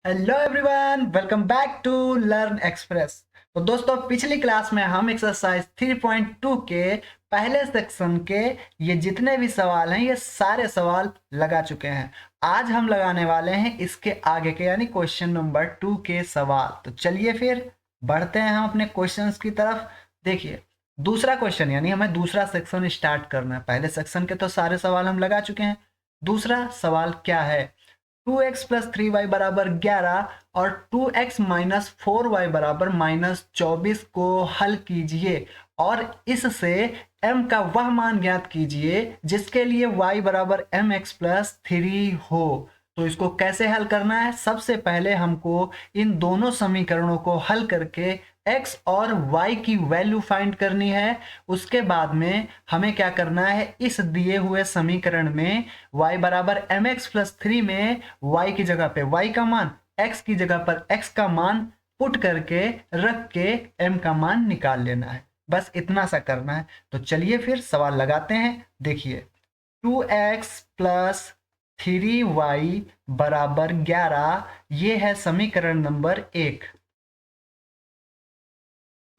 Hello everyone, welcome back to Learn Express. तो दोस्तों, पिछली क्लास में हम एक्सरसाइज 3.2 के पहले सेक्शन के ये जितने भी सवाल हैं ये सारे सवाल लगा चुके हैं। आज हम लगाने वाले हैं इसके आगे के यानी क्वेश्चन नंबर 2 के सवाल। तो चलिए फिर बढ़ते हैं हम अपने क्वेश्चंस की तरफ। देखिए, दूसरा क्वेश्चन यानी हमें दूसरा सेक्शन स्टार्ट करना है। पहले सेक्शन के तो सारे सवाल हम लगा चुके हैं। दूसरा सवाल क्या है? 2x प्लस 3y बराबर 11 और 2x माइनस 4y बराबर -24 को हल कीजिए और इससे m का वह मान ज्ञात कीजिए जिसके लिए y बराबर mx प्लस 3 हो। तो इसको कैसे हल करना है? सबसे पहले हमको इन दोनों समीकरणों को हल करके x और y की वैल्यू फाइंड करनी है। उसके बाद में हमें क्या करना है, इस दिए हुए समीकरण में y बराबर mx प्लस 3 में y की जगह पे y का मान, x की जगह पर x का मान पुट करके रख के m का मान निकाल लेना है। बस इतना सा करना है। तो चलिए फिर सवाल लगाते हैं। देखिए, 2x प्लस 3y बराबर 11, ये है समीकरण नंबर 1।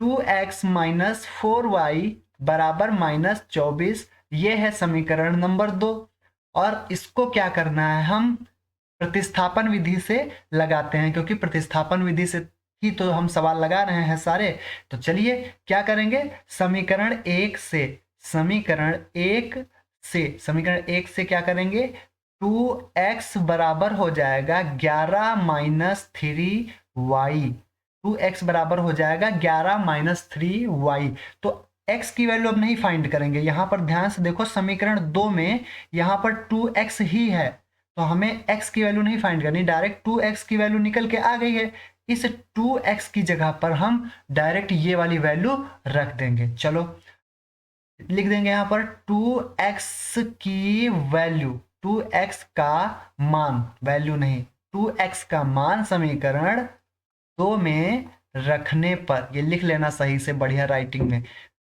2x माइनस 4y बराबर -24, ये है समीकरण नंबर 2। और इसको क्या करना है, हम प्रतिस्थापन विधि से लगाते हैं, क्योंकि प्रतिस्थापन विधि से ही तो हम सवाल लगा रहे हैं सारे। तो चलिए क्या करेंगे, समीकरण एक से क्या करेंगे, 2x बराबर हो जाएगा 11 माइनस 3y। 2x बराबर हो जाएगा 11 माइनस 3y। तो x की वैल्यू अब नहीं फाइंड करेंगे। यहां पर ध्यान से देखो, समीकरण 2 में यहां पर 2x ही है, तो हमें x की वैल्यू नहीं फाइंड करनी, डायरेक्ट 2x की वैल्यू निकल के आ गई है। इस 2x की जगह पर हम डायरेक्ट ये वाली वैल्यू रख देंगे। चलो लिख देंगे यहां पर 2x की वैल्यू, 2x का मान, वैल्यू नहीं, 2x का मान समीकरण 2 में रखने पर, ये लिख लेना सही से बढ़िया राइटिंग में।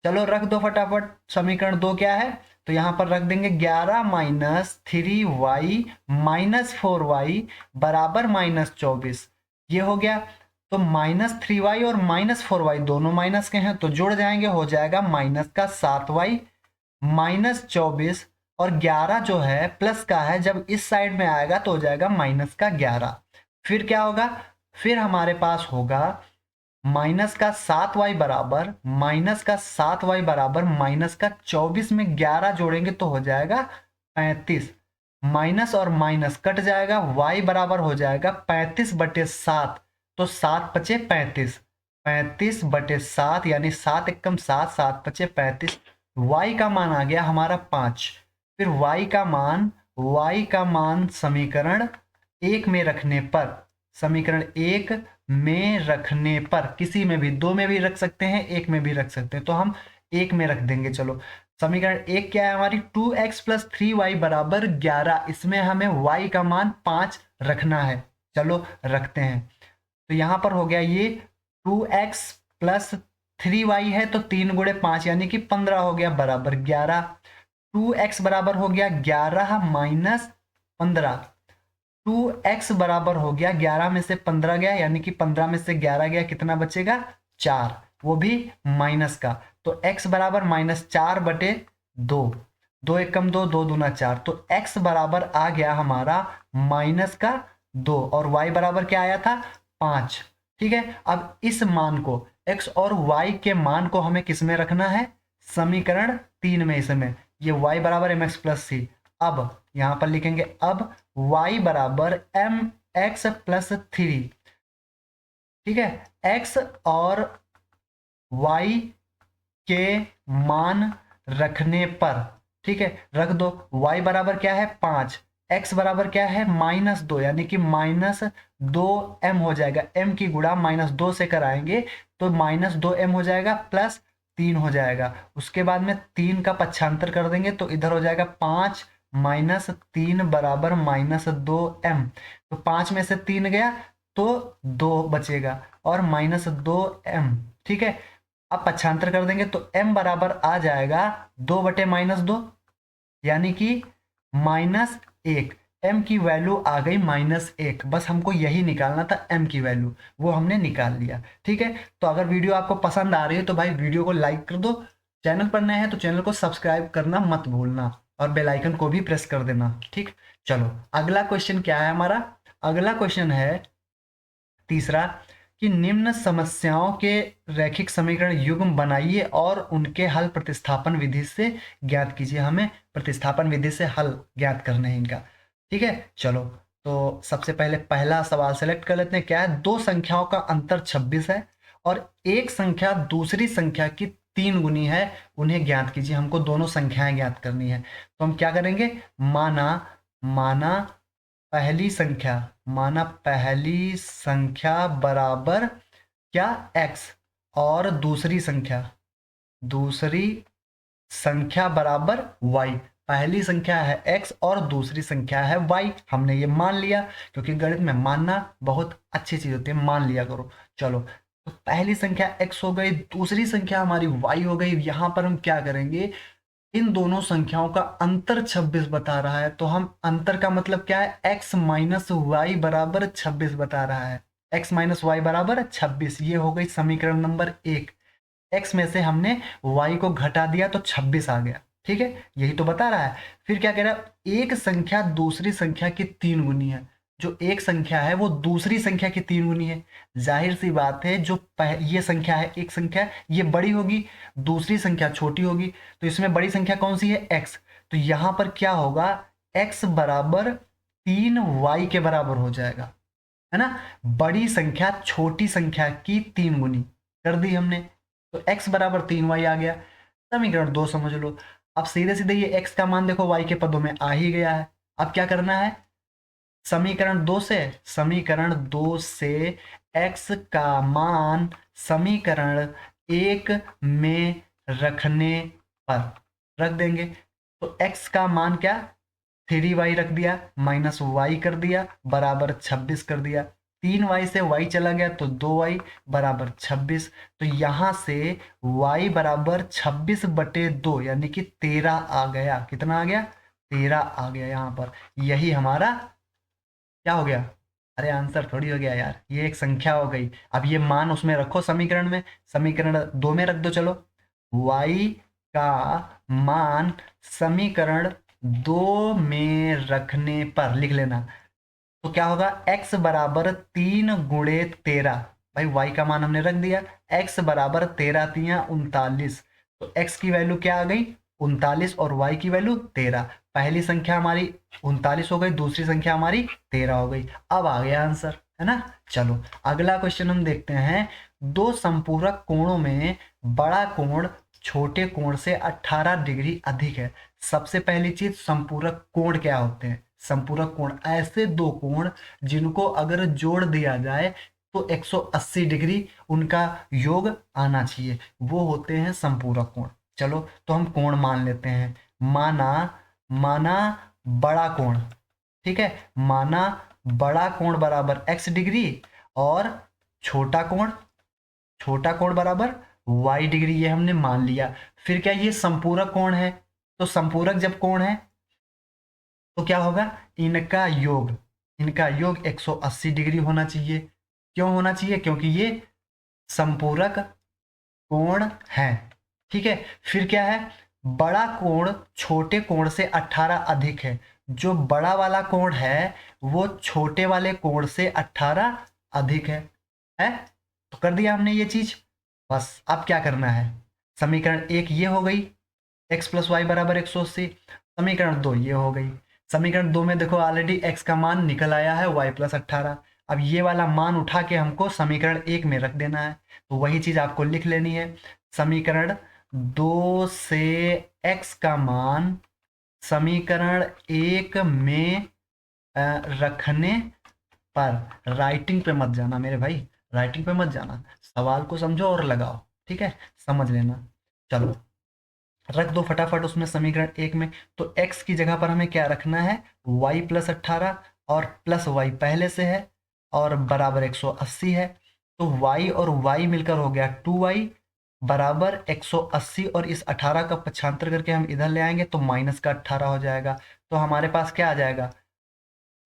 चलो रख दो फटाफट। समीकरण 2 क्या है, तो यहां पर रख देंगे 11 माइनस 3y माइनस 4y बराबर -24। ये हो गया। तो -3y और -4y दोनों माइनस के हैं, तो जुड़ जाएंगे, हो जाएगा माइनस का 7y -24। और 11 जो है प्लस का है, जब इस साइड में आएगा तो हो जाएगा माइनस का 11। फिर क्या होगा, फिर हमारे पास होगा माइनस का 7y बराबर माइनस का 24 में 11 जोड़ेंगे तो हो जाएगा 35। माइनस और माइनस कट जाएगा, y बराबर हो जाएगा 35/7। तो 7×5 = 35, 35/7 यानी 7 एकम 7, 7×5 = 35। y का मान आ गया हमारा 5। फिर y का मान समीकरण 1 में रखने पर, समीकरण 1 में रखने पर, किसी में भी, 2 में भी रख सकते हैं, 1 में भी रख सकते हैं, तो हम 1 में रख देंगे। चलो समीकरण 1 क्या है हमारी, 2x प्लस 3y बराबर 11, इसमें हमें y का मान 5 रखना है। चलो रखते हैं। तो यहां पर हो गया ये 2x प्लस 3y है, तो 3 × 5 यानी कि 15 हो गया बराबर 11। 2x बराबर हो गया 11 माइनस 15। 2x बराबर हो गया 11 में से 15 गया, यानी कि 15 में से 11 गया, कितना बचेगा, 4, वो भी माइनस का। तो x बराबर -4/2, 2 एकम 2, 2 दूना 4, तो x बराबर आ गया हमारा -2 और y बराबर क्या आया था, 5। ठीक है, अब इस मान को, x और y के मान को हमें किस में रखना है, समीकरण 3 में। इसमें ये y बराबर mx प्लस c। अब यहां पर लिखेंगे, अब y बराबर mx प्लस 3। ठीक है, x और y के मान रखने पर, ठीक है, रख दो। y बराबर क्या है, 5, x बराबर क्या है, -2, यानी कि -2m हो जाएगा। m की गुणा -2 से कराएंगे तो -2m हो जाएगा, प्लस 3 हो जाएगा। उसके बाद में 3 का पक्षांतर कर देंगे तो इधर हो जाएगा 5 -3 बराबर -2m। तो 5 में से 3 गया तो 2 बचेगा और -2m। ठीक है, अब पक्षांतर कर देंगे तो m बराबर आ जाएगा 2/-2, यानी कि -1। m की वैल्यू आ गई -1, बस हमको यही निकालना था m की वैल्यू, वो हमने निकाल लिया। ठीक है, तो अगर वीडियो आपको पसंद आ रही है तो भाई वीडियो को लाइक कर दो, चैनल पर नए हैं तो चैनल को सब्सक्राइब करना मत भूलना, और बेल आइकन को भी प्रेस कर देना। ठीक, चलो अगला क्वेश्चन क्या है हमारा। अगला क्वेश्चन है तीसरा, कि निम्न समस्याओं के रैखिक समीकरण युग्म बनाइए और उनके हल प्रतिस्थापन विधि से ज्ञात कीजिए। हमें प्रतिस्थापन विधि से हल ज्ञात करने हैं इनका। ठीक है, चलो तो सबसे पहले पहला सवाल सेलेक्ट कर लेते हैं। क्या है, दो संख्याओं का अंतर 26 है और एक संख्या दूसरी संख्या की 3 गुनी है, उन्हें ज्ञात कीजिए। हमको दोनों संख्याएं ज्ञात करनी है, तो हम क्या करेंगे, माना माना पहली संख्या, माना पहली संख्या बराबर क्या, x, और दूसरी संख्या बराबर y। पहली संख्या है x और दूसरी संख्या है y, हमने ये मान लिया, क्योंकि गणित में मानना बहुत अच्छी चीज होती है, मान लिया करो। चलो, तो पहली संख्या x हो गई, दूसरी संख्या हमारी y हो गई। यहां पर हम क्या करेंगे, इन दोनों संख्याओं का अंतर 26 बता रहा है, तो हम अंतर का मतलब क्या है, x माइनस वाई बराबर 26 बता रहा है। x माइनस वाई बराबर 26, ये हो गई समीकरण नंबर 1। x में से हमने y को घटा दिया तो 26 आ गया। ठीक है, यही तो बता रहा है। फिर क्या कह रहा है, एक संख्या दूसरी संख्या की 3 गुनी है। जो एक संख्या है वो दूसरी संख्या की 3 गुनी है। जाहिर सी बात है, जो ये संख्या है, एक संख्या ये बड़ी होगी, दूसरी संख्या छोटी होगी, तो इसमें बड़ी संख्या कौन सी है, x। तो यहां पर क्या होगा, x बराबर 3y के बराबर हो जाएगा, है ना। बड़ी संख्या छोटी संख्या की 3 गुनी कर दी हमने, तो x बराबर 3y आ गया। समीकरण 2 समझ लो। अब सीधे सीधे ये x का मान देखो y के पदों में आ ही गया है। अब क्या करना है, समीकरण 2 से x का मान समीकरण 1 में रखने पर रख देंगे। तो x का मान क्या, 3y रख दिया, माइनस वाई कर दिया, बराबर 26 कर दिया। 3y से y चला गया तो 2y बराबर 26। तो यहां से y बराबर 26/2 यानी कि 13 आ गया। कितना आ गया, 13 आ गया यहाँ पर। यही हमारा क्या हो गया, अरे आंसर थोड़ी हो गया यार, ये एक संख्या हो गई। अब ये मान उसमें रखो समीकरण में, समीकरण 2 में रख दो। चलो, y का मान समीकरण 2 में रखने पर लिख लेना, तो क्या होगा, x बराबर 3 × 13। भाई y का मान हमने रख दिया, x बराबर 13×3 = 39। तो x की वैल्यू क्या आ गई, 39, और y की वैल्यू 13। पहली संख्या हमारी 39 हो गई, दूसरी संख्या हमारी 13 हो गई। अब आ गया आंसर, है ना। चलो अगला क्वेश्चन हम देखते हैं। दो संपूरक कोणों में बड़ा कोण छोटे कोण से 18 डिग्री अधिक है। सबसे पहली चीज, संपूरक कोण क्या होते हैं। संपूरक कोण ऐसे दो कोण जिनको अगर जोड़ दिया जाए तो 180 डिग्री उनका योग आना चाहिए, वो होते हैं संपूरक कोण। चलो तो हम कोण मान लेते हैं। माना माना बड़ा कोण, ठीक है, माना बड़ा कोण बराबर x डिग्री और छोटा कोण बराबर y डिग्री, ये हमने मान लिया। फिर क्या, ये संपूरक कोण है, तो संपूरक जब कोण है तो क्या होगा, इनका योग 180 डिग्री होना चाहिए। क्यों होना चाहिए, क्योंकि ये संपूरक कोण है। ठीक है, फिर क्या है, बड़ा कोण छोटे कोण से 18 अधिक है। जो बड़ा वाला कोण है वो छोटे वाले कोण से 18 अधिक है। तो कर दिया हमने ये चीज। बस अब क्या करना है, समीकरण 1 ये हो गई, x प्लस वाई बराबर 180। समीकरण 2 ये हो गई। समीकरण 2 में देखो ऑलरेडी x का मान निकल आया है, y प्लस 18। अब ये वाला मान उठा के हमको समीकरण 1 में रख देना है, तो वही चीज आपको लिख लेनी है। समीकरण 2 से x का मान समीकरण 1 में रखने पर, राइटिंग पे मत जाना मेरे भाई, राइटिंग पे मत जाना, सवाल को समझो और लगाओ। ठीक है, समझ लेना। चलो रख दो फटाफट उसमें समीकरण 1 में। तो x की जगह पर हमें क्या रखना है, y प्लस 18, और प्लस y पहले से है और बराबर 180 है। तो y और y मिलकर हो गया 2y बराबर 180, और इस 18 का पक्षांतर करके हम इधर ले आएंगे तो माइनस का 18 हो जाएगा। तो हमारे पास क्या आ जाएगा,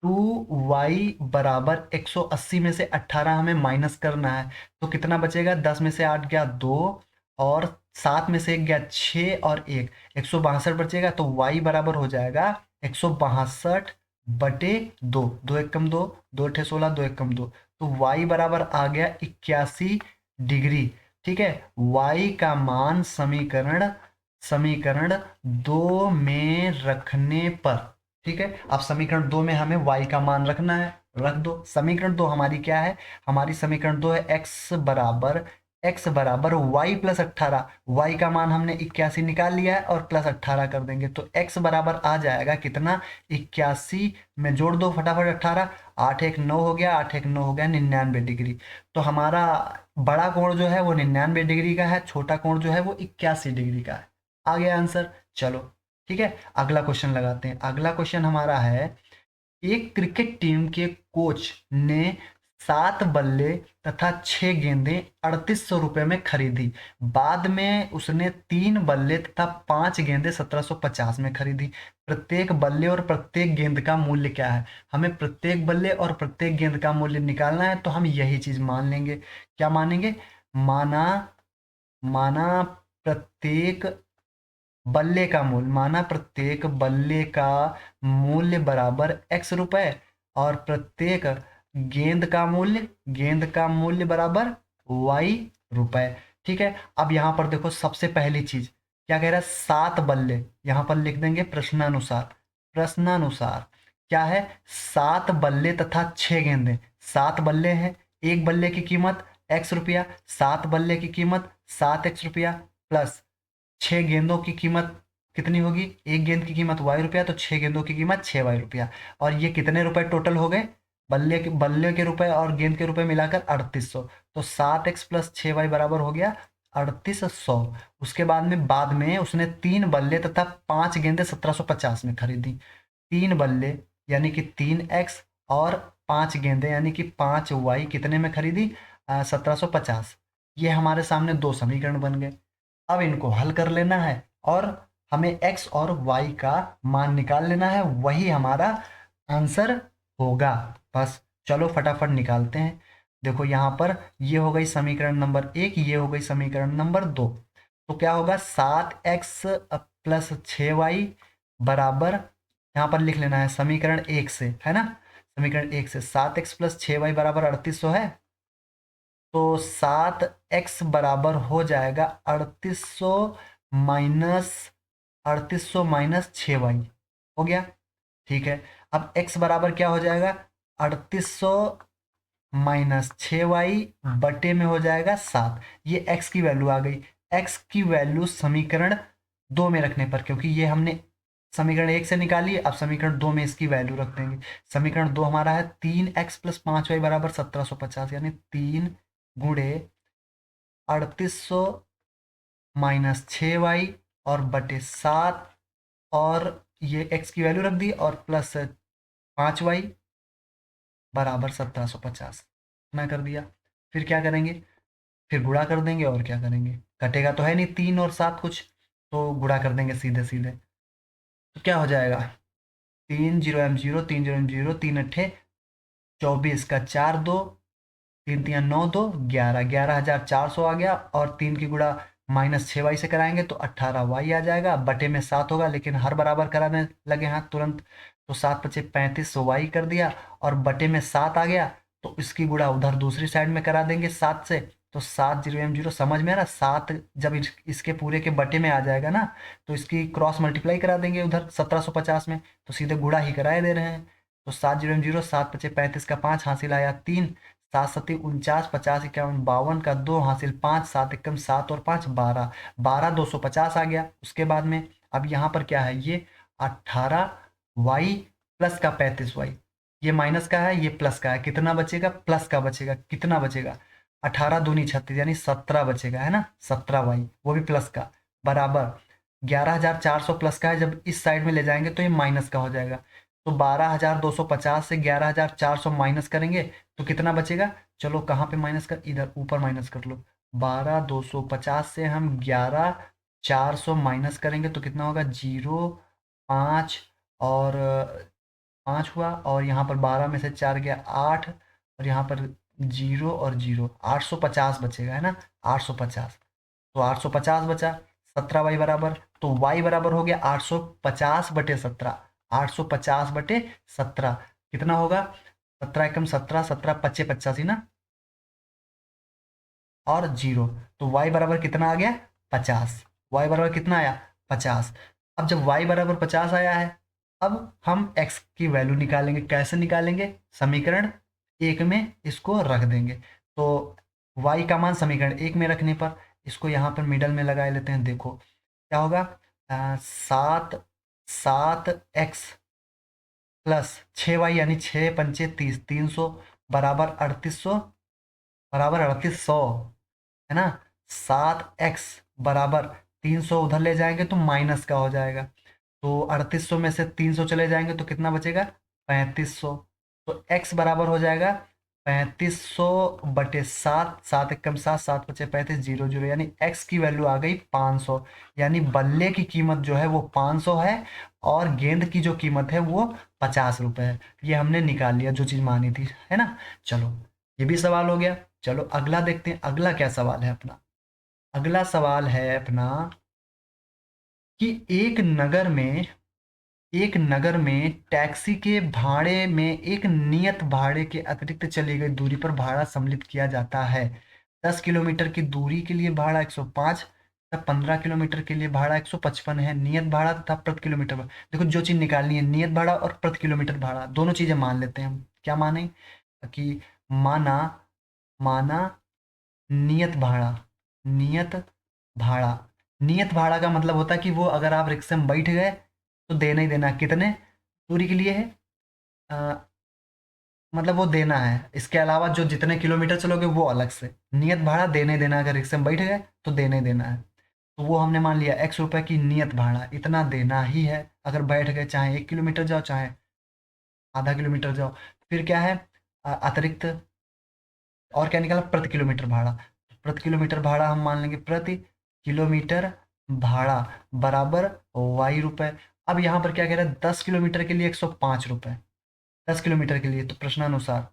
2y बराबर 180 में से 18 हमें माइनस करना है, तो कितना बचेगा? 10 में से 8 गया 2, और 7 में से 1 गया 6 और 1, 162 बचेगा। तो y बराबर हो जाएगा 162 बटे 2, 2 एक कम 2, 2 अठे 16, 2 एक कम 2, तो y बराबर आ गया 81 डिग्री। ठीक है, y का मान समीकरण समीकरण 2 में रखने पर, ठीक है, अब समीकरण 2 में हमें y का मान रखना है, रख दो। समीकरण 2 हमारी क्या है? हमारी समीकरण 2 है x बराबर y प्लस 18। y का मान हमने 81 निकाल लिया है और प्लस 18 कर देंगे, तो x बराबर आ जाएगा कितना? 81 में जोड़ दो फटाफट 18, 8 एक 9 हो गया, 8 एक 9 हो गया 99 डिग्री। तो हमारा बड़ा कोण जो है वो 99 डिग्री का है, छोटा कोण जो है वो 81 डिग्री का है। आ गया आंसर। चलो ठीक है, अगला क्वेश्चन लगाते हैं। अगला क्वेश्चन हमारा है, एक क्रिकेट टीम के कोच ने 7 बल्ले तथा 6 गेंदें 3800 रुपये में खरीदी। बाद में उसने 3 बल्ले तथा 5 गेंदें 1750 में खरीदी। प्रत्येक बल्ले और प्रत्येक गेंद का मूल्य क्या है? हमें प्रत्येक बल्ले और प्रत्येक गेंद का मूल्य निकालना है, तो हम यही चीज मान लेंगे। क्या मानेंगे? माना माना प्रत्येक प्रत्येक बल्ले का मूल्य बराबर x रुपए, और प्रत्येक गेंद का मूल्य बराबर y रुपए। ठीक है, अब यहां पर देखो, सबसे पहली चीज क्या कह रहा है? 7 बल्ले, यहां पर लिख देंगे प्रश्नानुसार। प्रश्नानुसार क्या है? 7 बल्ले तथा 6 गेंदें। 7 बल्ले हैं, एक बल्ले की कीमत x रुपया, 7 बल्ले की कीमत 7x रुपया, प्लस 6 गेंदों की कीमत कितनी होगी? एक गेंद की कीमत y रुपया, तो 6 गेंदों की कीमत 6y रुपया। और ये कितने रुपए टोटल हो गए? बल्ले के रुपए और गेंद के रुपए मिलाकर 3800। तो 7x प्लस 6y बराबर हो गया 3800। उसके बाद में उसने 3 बल्ले तथा 5 गेंदें 1750 में खरीदी। 3 बल्ले यानी कि 3x, और 5 गेंदें यानी कि 5y कितने में खरीदी? 1750। ये हमारे सामने दो समीकरण बन गए। अब इनको हल कर लेना है और हमें x और y का मान निकाल लेना है, वही हमारा आंसर होगा। बस चलो फटाफट निकालते हैं। देखो यहाँ पर ये हो गई समीकरण नंबर 1, ये हो गई समीकरण नंबर 2। तो क्या होगा? 7x प्लस 6y बराबर, यहाँ पर लिख लेना है समीकरण 1 से, है ना? समीकरण 1 से 7x प्लस 6y बराबर 3800 है, तो 7x बराबर हो जाएगा 3800 माइनस 6y, हो गया। ठीक है, अब x बराबर क्या हो जाएगा? 3800 माइनस 6y बटे में हो जाएगा 7। ये x की वैल्यू आ गई। x की वैल्यू समीकरण 2 में रखने पर, क्योंकि ये हमने समीकरण 1 से निकाली है, अब समीकरण 2 में इसकी वैल्यू रख देंगे। समीकरण 2 हमारा है 3x प्लस 5y बराबर 1750, यानी 3 गुणे 3800 माइनस 6y और बटे 7, और ये x की वैल्यू रख दी, और प्लस 5y बराबर 1750 मैं कर दिया। फिर क्या करेंगे? फिर गुणा कर देंगे, और क्या करेंगे? कटेगा तो है नहीं 3 और 7 कुछ, तो गुणा कर देंगे सीधे सीधे। तो क्या हो जाएगा? 3 0 m 0, 3 0 m 0, 3 अट्ठे 24 का 4 2, 3 3 9 2 11, 11,400 आ गया। और 3 की गुणा माइनस 6y से कराएंगे तो 18y आ जाएगा, बटे में 7 होगा, लेकिन हर बराबर कराने लगे हाथ तुरंत, तो 7 पचे 35, सो y कर दिया, और बटे में 7 आ गया, तो इसकी गुणा उधर दूसरी साइड में करा देंगे 7 से। तो 7 0 m 0, समझ में आ रहा? 7 जब इसके पूरे के बटे में आ जाएगा ना, तो इसकी क्रॉस मल्टीप्लाई करा देंगे उधर 1750 में, तो सीधे गुणा ही कराए दे रहे हैं। तो 7 0 m 0, 7 पचे 35 का 5 हासिल आया 3, 7 सती 49, 50 51 52 का 2 हासिल 5, 7 एकम 7 और 5 12, 12 250 आ गया। उसके बाद में अब यहाँ पर क्या है? ये 18y प्लस का 35y, ये माइनस का है, ये प्लस का है, कितना बचेगा? प्लस का बचेगा। कितना बचेगा? 18 दूनी 36, यानी 17 बचेगा, है ना? 17y, वो भी प्लस का, बराबर 11,400 प्लस का है, जब इस साइड में ले जाएंगे तो ये माइनस का हो जाएगा। तो 12,250 से 11,400 माइनस करेंगे तो कितना बचेगा? चलो कहाँ पे माइनस कर, इधर ऊपर माइनस कर लो। 12,250 से हम 11,400 माइनस करेंगे तो कितना होगा? 0 5 और 5 हुआ, और यहाँ पर 12 में से 4 गया 8, और यहाँ पर 0 और 0, 850 बचेगा, है ना, 850। तो 850 बचा, 17y बराबर, तो y बराबर हो गया 850/17, 850/17 कितना होगा, 17 एकम 17, 17 पच्चे 85 ना, और 0, तो y बराबर कितना आ गया, 50। y बराबर कितना आया, 50। अब जब y बराबर 50 आया है, अब हम x की वैल्यू निकालेंगे। कैसे निकालेंगे, समीकरण एक में इसको रख देंगे। तो y का मान समीकरण एक में रखने पर इसको यहाँ पर मिडल में लगा लेते हैं। देखो क्या होगा, 7x प्लस 6y, यानी 6×5 = 30, 300 बराबर 3800, बराबर 3800, है ना। 7x बराबर 300 उधर ले जाएंगे तो माइनस का हो जाएगा, तो 3800 में से 300 चले जाएंगे तो कितना बचेगा, 3500। तो x बराबर हो जाएगा 3500/7, 7 एकम 7, 7 पचे 35, 0 0, यानी x की वैल्यू आ गई 500। यानी बल्ले की कीमत जो है वो 500 है, और गेंद की जो कीमत है वो 50 रुपए है। ये हमने निकाल लिया जो चीज़ मानी थी, है ना। चलो ये भी सवाल हो गया। चलो अगला देखते हैं, अगला क्या सवाल है अपना। अगला सवाल है अपना कि एक नगर में टैक्सी के भाड़े में एक नियत भाड़े के अतिरिक्त चली गई दूरी पर भाड़ा सम्मिलित किया जाता है। 10 किलोमीटर की दूरी के लिए भाड़ा 105 तथा 15 किलोमीटर के लिए भाड़ा 155 है। नियत भाड़ा तथा प्रति किलोमीटर भाड़ा, देखो जो चीज़ निकालनी है, नियत भाड़ा और प्रति किलोमीटर भाड़ा, दोनों चीज़ें मान लेते हैं हम। क्या माने कि माना माना नियत भाड़ा, नियत भाड़ा, नियत भाड़ा का मतलब होता है कि वो अगर आप रिक्शे में बैठ गए तो देना ही देना है। कितने दूरी के लिए है, अ, मतलब वो देना है, इसके अलावा जो जितने किलोमीटर चलोगे वो अलग से। नियत भाड़ा देने ही देना है, अगर रिक्शे में बैठ गए तो देना ही देना है। तो वो हमने मान लिया x रुपए की नियत भाड़ा, इतना देना ही है अगर बैठ गए, चाहे 1 किलोमीटर जाओ चाहे आधा किलोमीटर जाओ। फिर क्या है, अतिरिक्त, और क्या निकाला, प्रति किलोमीटर भाड़ा। प्रति किलोमीटर भाड़ा हम मान लेंगे प्रति किलोमीटर भाड़ा बराबर y रुपए। अब यहाँ पर क्या कह रहा है, 10 किलोमीटर के लिए 105 रुपए, 10 किलोमीटर के लिए। तो प्रश्नानुसार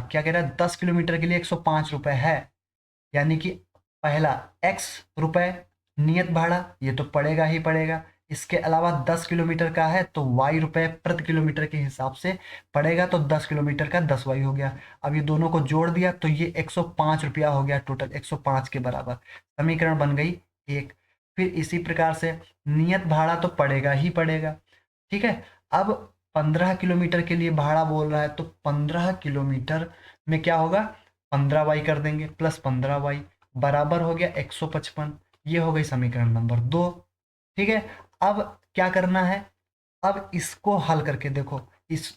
क्या कह रहा है, 10 किलोमीटर के लिए 105 रुपए है, यानी कि पहला x रुपए नियत भाड़ा, ये तो पड़ेगा ही पड़ेगा। इसके अलावा 10 किलोमीटर का है तो y रुपए प्रति किलोमीटर के हिसाब से पड़ेगा, तो 10 किलोमीटर का 10y हो गया। अब ये दोनों को जोड़ दिया तो ये 105 रुपया हो गया, टोटल 105 के बराबर। समीकरण बन गई एक। फिर इसी प्रकार से नियत भाड़ा तो पड़ेगा ही पड़ेगा, ठीक है। अब 15 किलोमीटर के लिए भाड़ा बोल रहा है, तो 15 किलोमीटर में क्या होगा, 15y कर देंगे प्लस 15y बराबर हो गया 155। ये हो गई समीकरण नंबर 2, ठीक है। अब क्या करना है, अब इसको हल करके देखो,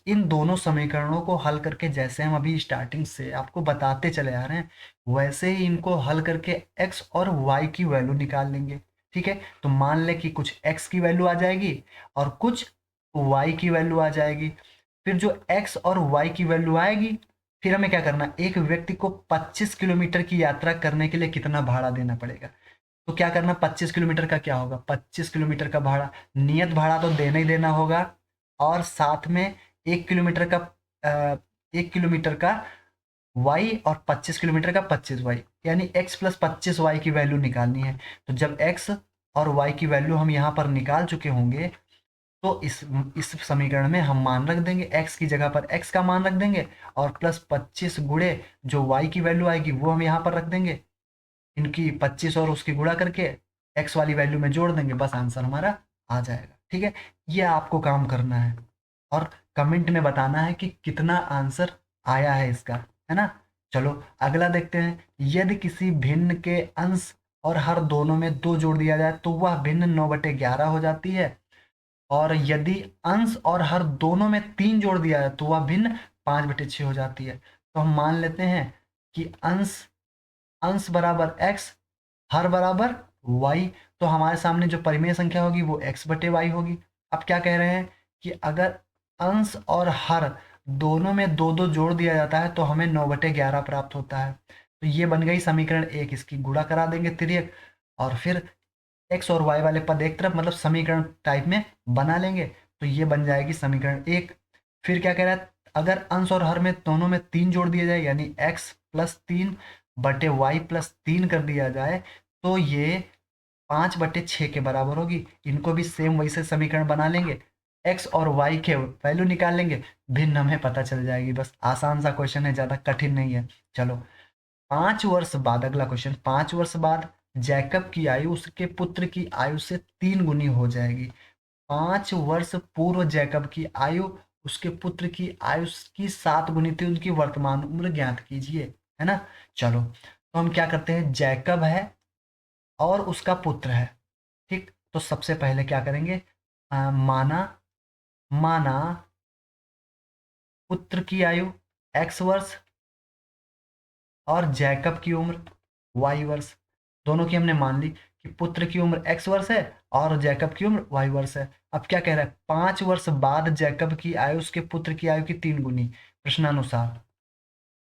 इन दोनों समीकरणों को हल करके, जैसे हम अभी स्टार्टिंग से आपको बताते चले आ रहे हैं, वैसे ही इनको हल करके x और y की वैल्यू निकाल लेंगे, ठीक है। तो मान ले कि कुछ x की वैल्यू आ जाएगी और कुछ y की वैल्यू आ जाएगी। फिर जो x और y की वैल्यू आएगी, फिर हमें क्या करना, एक व्यक्ति को 25 किलोमीटर की यात्रा करने के लिए कितना भाड़ा देना पड़ेगा। तो क्या करना, 25 किलोमीटर का क्या होगा, 25 किलोमीटर का भाड़ा, नियत भाड़ा तो देना ही देना होगा, और साथ में 1 किलोमीटर का 1 किलोमीटर का y, और 25 किलोमीटर का 25y, यानी x प्लस 25y की वैल्यू निकालनी है। तो जब x और y की वैल्यू हम यहाँ पर निकाल चुके होंगे, तो इस समीकरण में हम मान रख देंगे, x की जगह पर x का मान रख देंगे, और प्लस 25 गुणे जो y की वैल्यू आएगी वो हम यहाँ पर रख देंगे। इनकी 25 और उसकी गुणा करके x वाली वैल्यू में जोड़ देंगे, बस आंसर हमारा आ जाएगा, ठीक है। ये आपको काम करना है और कमेंट में बताना है कि कितना आंसर आया है इसका, है ना। चलो अगला देखते हैं। यदि किसी भिन्न के अंश और हर दोनों में 2 जोड़ दिया जाए तो वह भिन्न 9/11 हो जाती है, और यदि अंश और हर दोनों में 3 जोड़ दिया जाए तो वह भिन्न 5/6 हो जाती है। तो हम मान लेते हैं कि अंश अंश बराबर x, हर बराबर y। तो हमारे सामने जो परिमेय संख्या होगी वो x/y होगी। अब क्या कह रहे हैं कि अगर अंश और हर दोनों में 2 2 जोड़ दिया जाता है तो हमें 9/11 प्राप्त होता है। तो ये बन गई समीकरण एक, इसकी गुणा करा देंगे तिर्यक, और फिर x और y वाले पद एक तरफ, मतलब समीकरण टाइप में बना लेंगे। तो ये बन जाएगी समीकरण 1। फिर क्या कह रहा है, अगर अंश और हर में दोनों में 3 जोड़ दिया जाए, यानी x प्लस 3 बटे वाई प्लस 3 कर दिया जाए, तो ये 5/6 के बराबर होगी। इनको भी सेम वैसे समीकरण बना लेंगे, x और y के वैल्यू निकाल लेंगे, भिन्न हमें पता चल जाएगी। बस आसान सा क्वेश्चन है, ज़्यादा कठिन नहीं है। चलो 5 वर्ष बाद, अगला क्वेश्चन, 5 वर्ष बाद जैकब की आयु उसके पुत्र की आयु से 3 गुनी हो जाएगी। 5 वर्ष पूर्व जैकब की आयु उसके पुत्र की आयु की 7 गुनी थी, उनकी वर्तमान उम्र ज्ञात कीजिए, है ना। चलो तो हम क्या करते हैं, जैकब है और उसका पुत्र है, ठीक। तो सबसे पहले क्या करेंगे, माना माना पुत्र की आयु x वर्ष और जैकब की उम्र y वर्ष। दोनों की हमने मान ली कि पुत्र की उम्र x वर्ष है और जैकब की उम्र y वर्ष है। अब क्या कह रहा है, 5 वर्ष बाद जैकब की आयु उसके पुत्र की आयु की 3 गुनी। प्रश्नानुसार,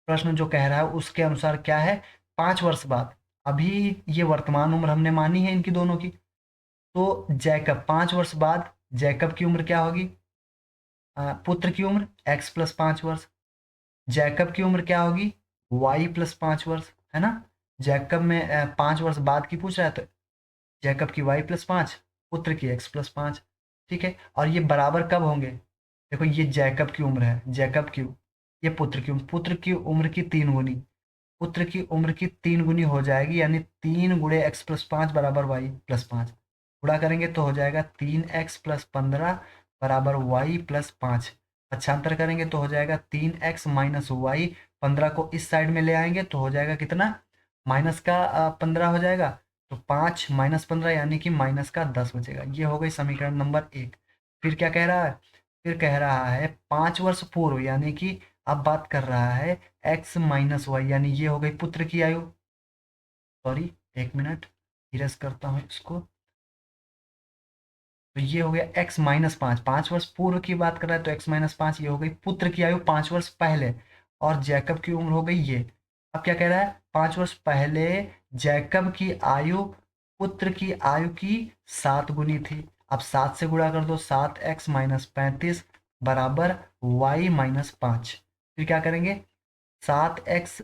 प्रश्न जो कह रहा है उसके अनुसार क्या है, 5 वर्ष बाद। अभी ये वर्तमान उम्र हमने मानी है इनकी दोनों की, तो जैकब 5 वर्ष बाद जैकब की उम्र क्या होगी, पुत्र की उम्र x+5 वर्ष, जैकब की उम्र क्या होगी y+5 वर्ष, है ना। जैकब में 5 वर्ष बाद की पूछ रहा है, तो जैकब की y+5, पुत्र की x+5, ठीक है। और ये बराबर कब होंगे, देखो ये जैकब की उम्र है, जैकब की, ये पुत्र की उम्र, पुत्र की उम्र की 3 गुनी, पुत्र की उम्र की 3 गुनी हो जाएगी, यानी 3 × x+5 बराबर y+5। गुणा करेंगे तो हो जाएगा 3x+15 बराबर y+5। पक्षांतर करेंगे तो हो जाएगा 3x माइनस वाई। 15 को इस साइड में ले आएंगे तो हो जाएगा कितना, माइनस का 15 हो जाएगा, तो 5 - 15 यानी कि -10 बचेगा। ये हो गई समीकरण नंबर 1। फिर क्या कह रहा है, फिर कह रहा है 5 वर्ष पूर्व, यानी कि अब बात कर रहा है x माइनस वाई, यानी ये हो गई पुत्र की आयु। सॉरी, 1 मिनट, इरेज करता हूँ इसको। तो ये हो गया x-5, 5 वर्ष पूर्व की बात कर रहा है तो x-5, ये हो गई पुत्र की आयु 5 वर्ष पहले, और जैकब की उम्र हो गई ये। अब क्या कह रहा है, 5 वर्ष पहले जैकब की आयु पुत्र की आयु की 7 गुनी थी। अब 7 से गुणा कर दो, 7x - 35 बराबर y-5। फिर क्या करेंगे, 7x,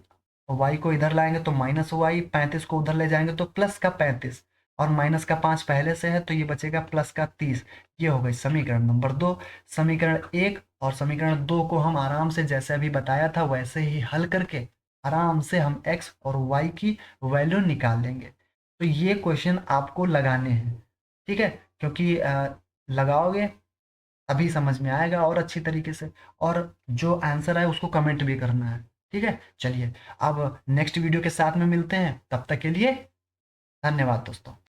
वाई को इधर लाएंगे तो माइनस वाई, 35 को उधर ले जाएंगे तो प्लस का 35, और माइनस का 5 पहले से है तो ये बचेगा प्लस का 30। ये हो गई समीकरण नंबर 2। समीकरण 1 और समीकरण 2 को हम आराम से, जैसे अभी बताया था वैसे ही हल करके आराम से हम x और y की वैल्यू निकाल लेंगे। तो ये क्वेश्चन आपको लगाने हैं, ठीक है, क्योंकि लगाओगे अभी समझ में आएगा और अच्छी तरीके से, और जो आंसर है उसको कमेंट भी करना है, ठीक है। चलिए अब नेक्स्ट वीडियो के साथ में मिलते हैं, तब तक के लिए धन्यवाद दोस्तों।